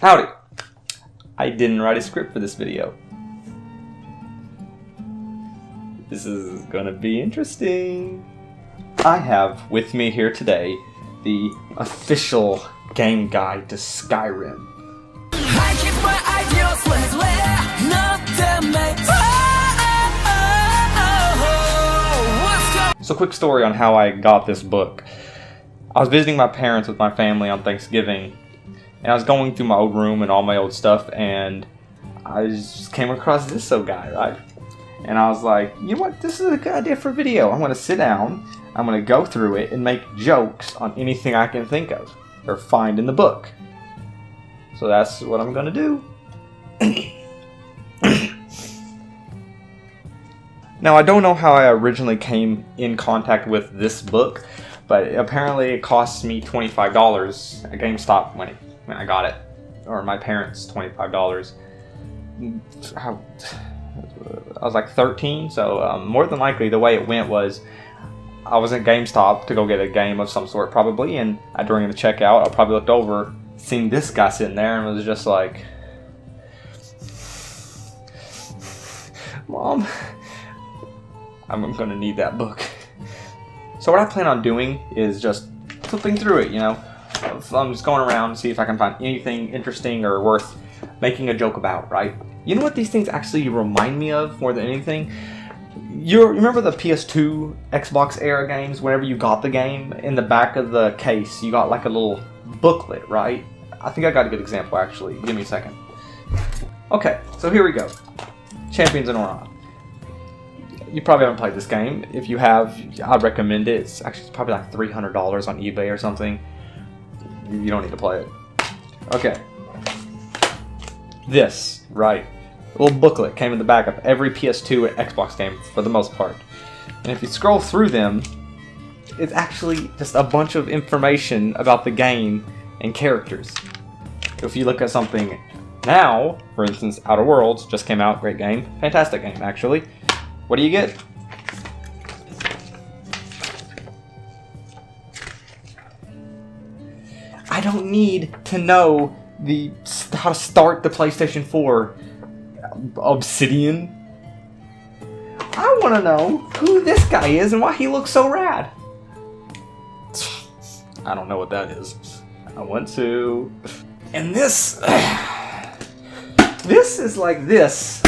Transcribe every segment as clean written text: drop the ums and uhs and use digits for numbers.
Howdy! I didn't write a script for this video. This is gonna be interesting. I have with me here today the official game guide to Skyrim. I keep my ideals when it's So quick story on how I got this book. I was visiting my parents with my family on Thanksgiving, and I was going through my old room and all my old stuff, and I just came across this guy, right? And I was like, you know what, this is a good idea for a video. I'm going to sit down, I'm going to go through it and make jokes on anything I can think of or find in the book. So that's what I'm going to do. Now, I don't know how I originally came in contact with this book, but apparently it cost me $25 at GameStop when I got it. Or my parents $25. I was like 13, so more than likely the way it went was I was at GameStop to go get a game of some sort probably, and during the checkout I probably looked over, seen this guy sitting there, and was just like, Mom, I'm gonna need that book. So what I plan on doing is just flipping through it, you know. I'm just going around to see if I can find anything interesting or worth making a joke about, right? You know what these things actually remind me of more than anything? You remember the PS2 Xbox era games? Whenever you got the game, in the back of the case, you got like a little booklet, right? I think I got a good example actually. Give me a second. Okay, so here we go. Champions in Aura. You probably haven't played this game. If you have, I'd recommend it. It's probably like $300 on eBay or something. You don't need to play it. Okay. This, right. A little booklet came in the back of every PS2 and Xbox game for the most part. And if you scroll through them, it's actually just a bunch of information about the game and characters. If you look at something now, for instance, Outer Worlds just came out, great game, fantastic game actually. What do you get? I don't need to know how to start the PlayStation 4 Obsidian. I want to know who this guy is and why he looks so rad. I don't know what that is. I want to. And this is like this,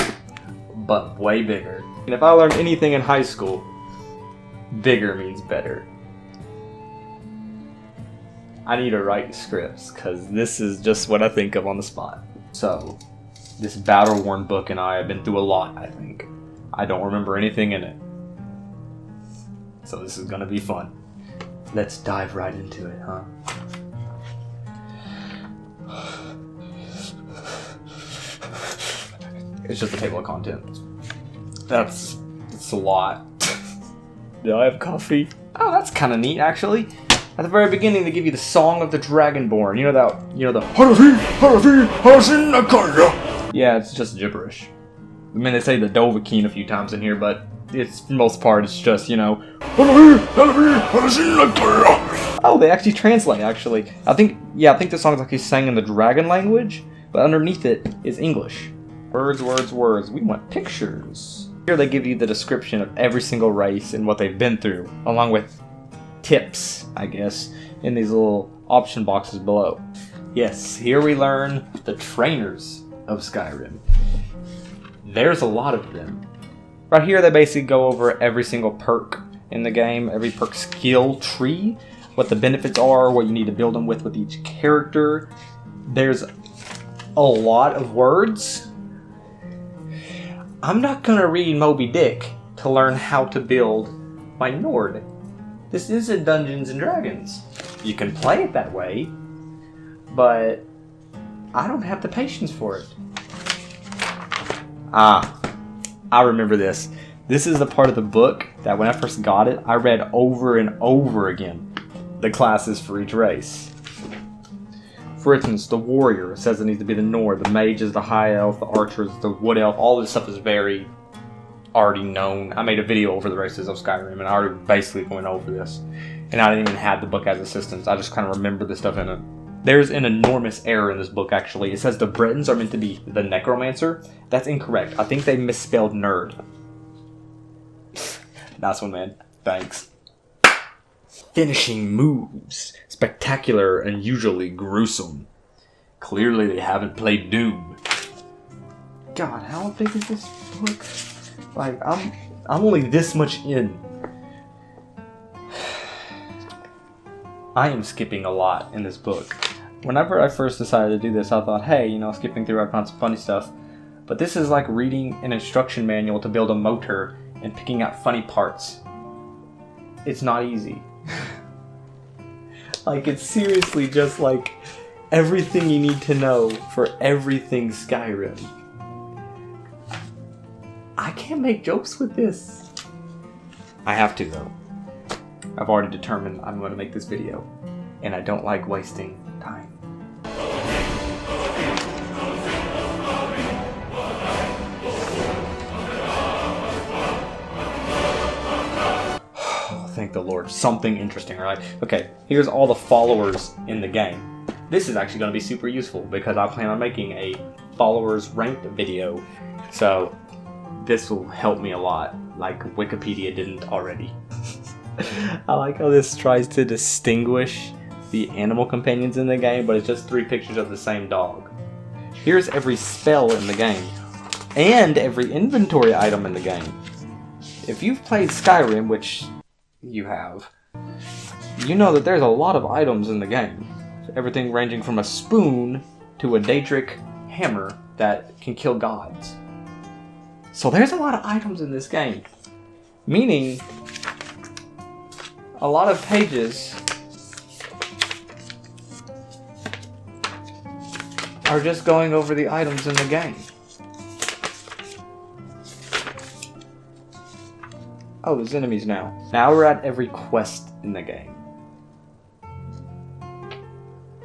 but way bigger. And if I learned anything in high school, bigger means better. I need to write scripts, because this is just what I think of on the spot. So, this battle-worn book and I have been through a lot, I think. I don't remember anything in it. So this is gonna be fun. Let's dive right into it, huh? It's just a table of contents. That's a lot. Do I have coffee? Oh, that's kind of neat, actually. At the very beginning, they give you the Song of the Dragonborn. You know the yeah, it's just gibberish. I mean, they say the Dovahkiin a few times in here, but it's for the most part, it's just, you know. Oh, they actually translate. Actually, I think the song's actually sang in the dragon language, but underneath it is English. Words, words, words. We want pictures. Here they give you the description of every single race and what they've been through, along with tips, I guess, in these little option boxes below. Yes, here we learn the trainers of Skyrim. There's a lot of them. Right here they basically go over every single perk in the game, every perk skill tree, what the benefits are, what you need to build them with each character. There's a lot of words. I'm not gonna read Moby Dick to learn how to build my Nord. This isn't Dungeons and Dragons. You can play it that way, but I don't have the patience for it. Ah, I remember this. This is the part of the book that when I first got it, I read over and over again the classes for each race. For instance, the warrior says it needs to be the Nord, the mage is the high elf, the archer is the wood elf. All this stuff is very already known. I made a video over the races of Skyrim, and I already basically went over this. And I didn't even have the book as assistance. I just kind of remember the stuff in it. There's an enormous error in this book, actually. It says the Britons are meant to be the necromancer. That's incorrect. I think they misspelled nerd. Nice one, man. Thanks. Finishing moves. Spectacular and usually gruesome. Clearly they haven't played Doom. God, how big is this book? Like, I'm only this much in. I am skipping a lot in this book. Whenever I first decided to do this, I thought, hey, skipping through, I found some funny stuff. But this is like reading an instruction manual to build a motor and picking out funny parts. It's not easy. Like, it's seriously just like everything you need to know for everything Skyrim. I can't make jokes with this. I have to, though. I've already determined I'm going to make this video, and I don't like wasting time. Oh, thank the Lord. Something interesting, right? Okay, here's all the followers in the game. This is actually going to be super useful because I plan on making a followers ranked video, so this will help me a lot, like Wikipedia didn't already. I like how this tries to distinguish the animal companions in the game, but it's just 3 pictures of the same dog. Here's every spell in the game, and every inventory item in the game. If you've played Skyrim, which you have, you know that there's a lot of items in the game. Everything ranging from a spoon to a Daedric hammer that can kill gods. So there's a lot of items in this game, meaning a lot of pages are just going over the items in the game. Oh, there's enemies now. Now we're at every quest in the game.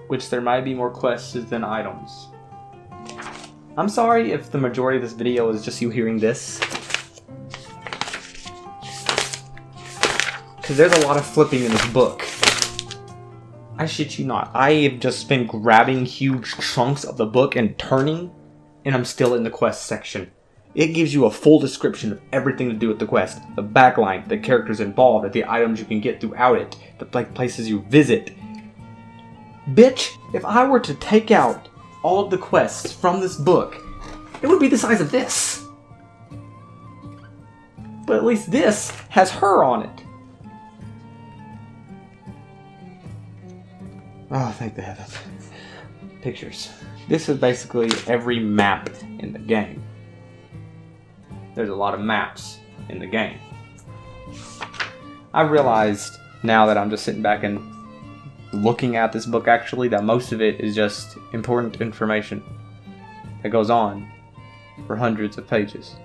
Which there might be more quests than items. I'm sorry if the majority of this video is just you hearing this. Because there's a lot of flipping in this book. I shit you not. I have just been grabbing huge chunks of the book and turning, and I'm still in the quest section. It gives you a full description of everything to do with the quest. The backline, the characters involved, the items you can get throughout it, the places you visit. Bitch, if I were to take out all of the quests from this book, it would be the size of this. But at least this has her on it. Oh, thank the heavens. Pictures. This is basically every map in the game. There's a lot of maps in the game. I realized now that I'm just sitting back and looking at this book actually that most of it is just important information that goes on for hundreds of pages.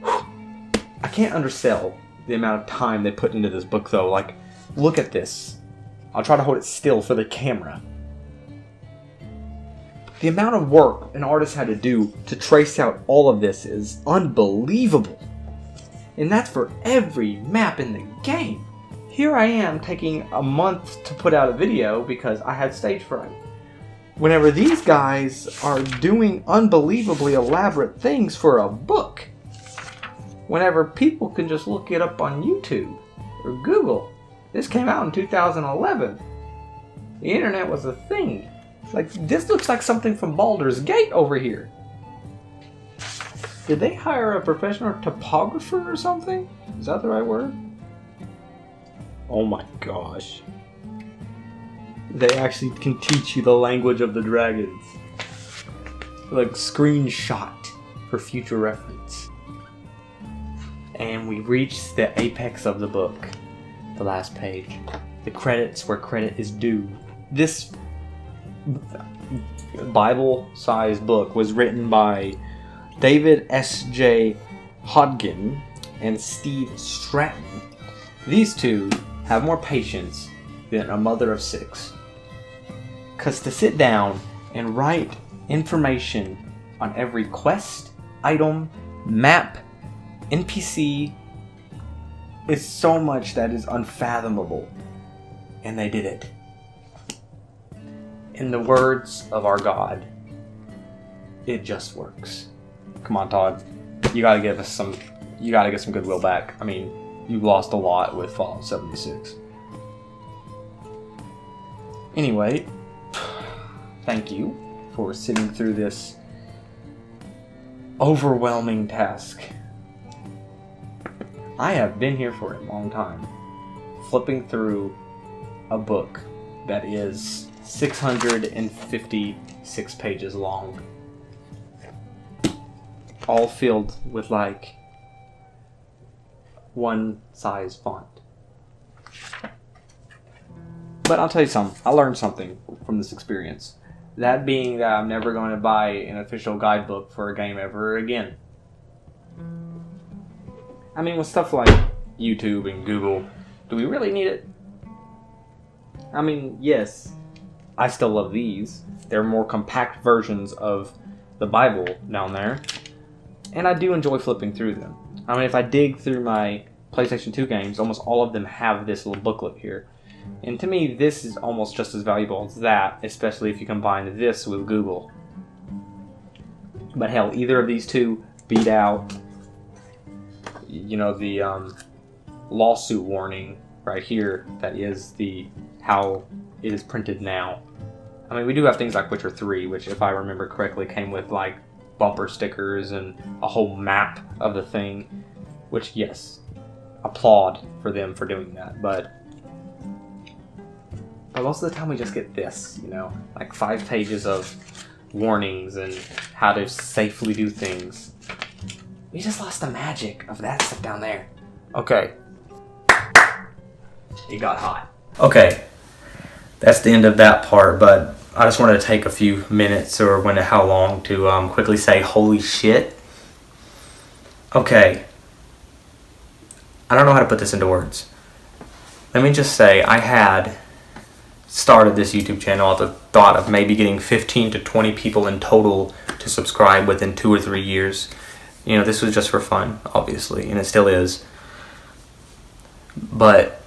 I can't undersell the amount of time they put into this book though. Like, look at this. I'll try to hold it still for the camera. The amount of work an artist had to do to trace out all of this is unbelievable. And that's for every map in the game. Here I am taking a month to put out a video because I had stage fright. Whenever these guys are doing unbelievably elaborate things for a book. Whenever people can just look it up on YouTube or Google. This came out in 2011. The internet was a thing. Like, this looks like something from Baldur's Gate over here. Did they hire a professional topographer or something? Is that the right word? Oh my gosh. They actually can teach you the language of the dragons. Like, screenshot for future reference. And we reached the apex of the book. The last page. The credits where credit is due. This Bible-sized book was written by David S.J. Hodgkin and Steve Stratton. These two have more patience than a mother of 6. Because to sit down and write information on every quest, item, map, NPC, is so much that is unfathomable. And they did it. In the words of our God, it just works. Come on, Todd. You gotta give us some. You gotta get some goodwill back. I mean, you lost a lot with Fallout 76. Anyway, thank you for sitting through this overwhelming task. I have been here for a long time, flipping through a book that is 656 pages long, all filled with like one size font. But I'll tell you something, I learned something from this experience. That being that I'm never going to buy an official guidebook for a game ever again. I mean, with stuff like YouTube and Google, do we really need it? I mean, yes, I still love these. They're more compact versions of the Bible down there. And I do enjoy flipping through them. I mean, if I dig through my PlayStation 2 games, almost all of them have this little booklet here. And to me, this is almost just as valuable as that, especially if you combine this with Google. But hell, either of these two beat out, you know, the lawsuit warning right here that is the how it is printed now. I mean, we do have things like Witcher 3, which, if I remember correctly, came with like bumper stickers and a whole map of the thing, which, yes, applaud for them for doing that, but most of the time we just get this, you know, like 5 pages of warnings and how to safely do things. We just lost the magic of that stuff down there. Okay. It got hot. Okay. That's the end of that part, but I just wanted to take a few minutes, or wonder how long, to quickly say holy shit. Okay. I don't know how to put this into words. Let me just say, I had started this YouTube channel at the thought of maybe getting 15 to 20 people in total to subscribe within 2 or 3 years. You know, this was just for fun, obviously, and it still is. But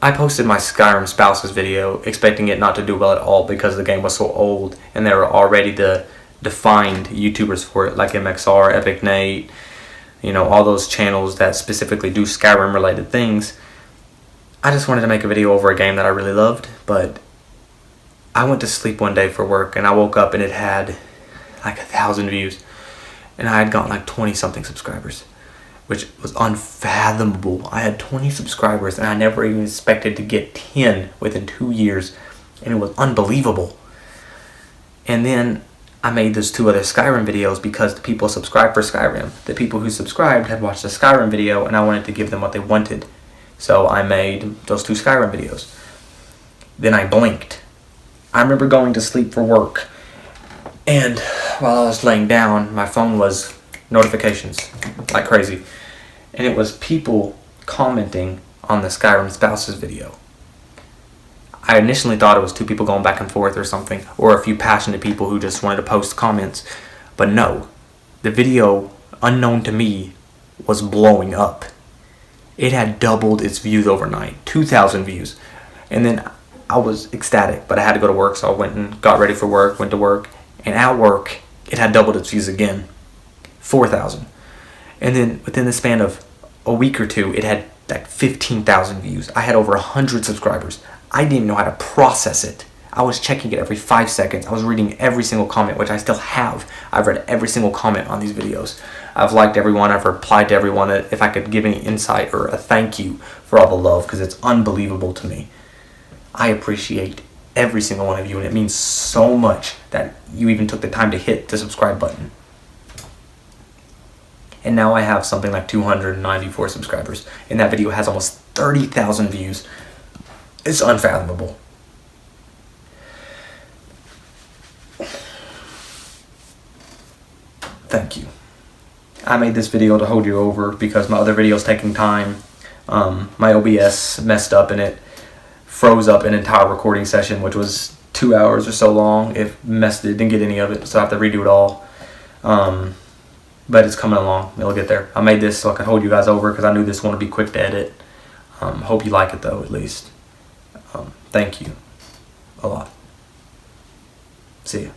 I posted my Skyrim Spouses video expecting it not to do well at all because the game was so old and there were already the defined YouTubers for it, like MXR, Epic Nate, you know, all those channels that specifically do Skyrim related things. I just wanted to make a video over a game that I really loved, but I went to sleep one day for work and I woke up and it had like 1,000 views and I had gotten like 20 something subscribers, which was unfathomable. I had 20 subscribers and I never even expected to get 10 within 2 years, and it was unbelievable. And then I made those 2 other Skyrim videos because the people subscribed for Skyrim. The people who subscribed had watched the Skyrim video and I wanted to give them what they wanted. So I made those 2 Skyrim videos. Then I blinked. I remember going to sleep for work, and while I was laying down, my phone was notifications like crazy. And it was people commenting on the Skyrim Spouses video. I initially thought it was 2 people going back and forth or something, or a few passionate people who just wanted to post comments. But no, the video, unknown to me, was blowing up. It had doubled its views overnight, 2,000 views. And then I was ecstatic, but I had to go to work, so I went and got ready for work, went to work, and at work, it had doubled its views again, 4,000. And then within the span of a week or 2, it had like 15,000 views. I had over 100 subscribers. I didn't know how to process it. I was checking it every 5 seconds. I was reading every single comment, which I still have. I've read every single comment on these videos. I've liked everyone. I've replied to everyone if I could give any insight or a thank you for all the love, because it's unbelievable to me. I appreciate every single one of you, and it means so much that you even took the time to hit the subscribe button. And now I have something like 294 subscribers, and that video has almost 30,000 views. It's unfathomable. Thank you. I made this video to hold you over because my other video is taking time. My OBS messed up and it froze up an entire recording session, which was 2 hours or so long. It didn't get any of it, so I have to redo it all. But it's coming along. It'll get there. I made this so I could hold you guys over because I knew this one would be quick to edit. Hope you like it though, at least. Thank you. a lot. See ya.